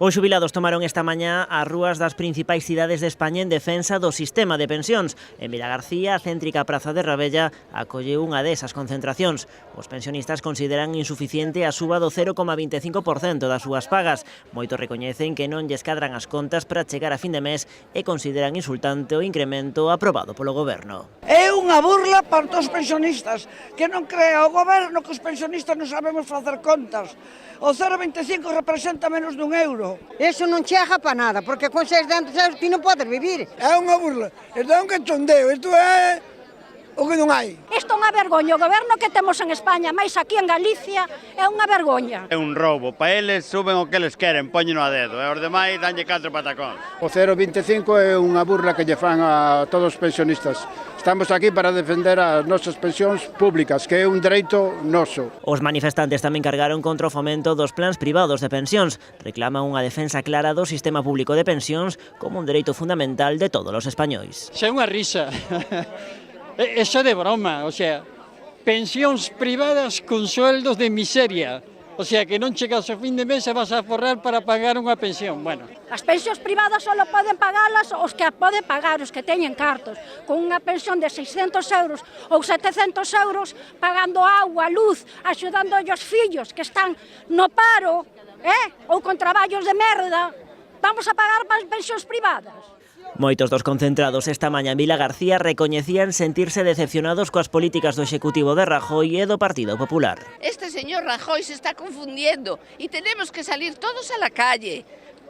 Os xubilados tomaron esta mañá as rúas das principais cidades de España en defensa do sistema de pensións. En Vilagarcía, a céntrica Praza de Rabella acolleu unha desas concentracións. Os pensionistas consideran insuficiente a suba do 0,25% das súas pagas. Moitos recoñecen que non lles cadran as contas para chegar a fin de mes e consideran insultante o incremento aprobado polo Goberno. É unha burla para os pensionistas, que non crea o Goberno que os pensionistas non sabemos facer contas. O 0,25 representa menos dun euro. Eso non chega para nada, porque con 600 euros ti non podes vivir. É unha burla, isto é un cachondeo, isto é o que non hai. Isto é unha vergoña, o goberno que temos en España, máis aquí en Galicia, é unha vergoña. É un roubo, para eles suben o que eles queren, poñeno a dedo, e os demais danlle 4 patacóns. O 0,25 é unha burla que lle fan a todos os pensionistas. Estamos aquí para defender as nosas pensións públicas, que é un dereito noso. Os manifestantes tamén cargaron contra o fomento dos plans privados de pensións. Reclaman unha defensa clara do sistema público de pensións como un dereito fundamental de todos os españois. Xa é unha risa. Eso de broma, o sea, pensións privadas con sueldos de miseria. O sea, que non chegas ao fin de mes e vas a forrar para pagar unha pensión. Bueno. As pensións privadas só poden pagalas os que a poden pagar, os que teñen cartos. Con unha pensión de 600 euros ou 700 euros, pagando agua, luz, axudando aos fillos que están no paro, ou con traballos de merda, vamos a pagar para as pensións privadas. Moitos dos concentrados esta mañá en Vilagarcía recoñecían sentirse decepcionados coas políticas do Executivo de Rajoy e do Partido Popular. Este señor Rajoy se está confundiendo y tenemos que salir todos a la calle,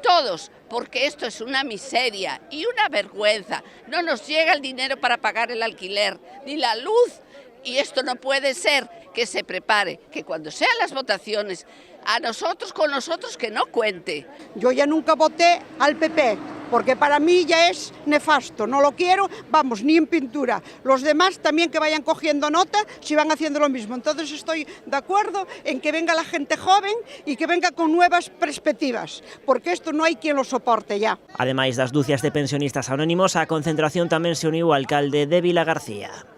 todos, porque esto es una miseria y una vergüenza. No nos llega el dinero para pagar el alquiler ni la luz y esto no puede ser. Que se prepare, que cuando sean las votaciones, a nosotros con nosotros que no cuente. Yo ya nunca voté al PP, porque para mí ya es nefasto, no lo quiero, vamos, ni en pintura. Los demás también que vayan cogiendo nota si van haciendo lo mismo. Entonces estoy de acuerdo en que venga la gente joven y que venga con nuevas perspectivas, porque esto no hay quien lo soporte ya. Ademais das ducias de pensionistas anónimos, a concentración tamén se uniu o alcalde de Vilagarcía.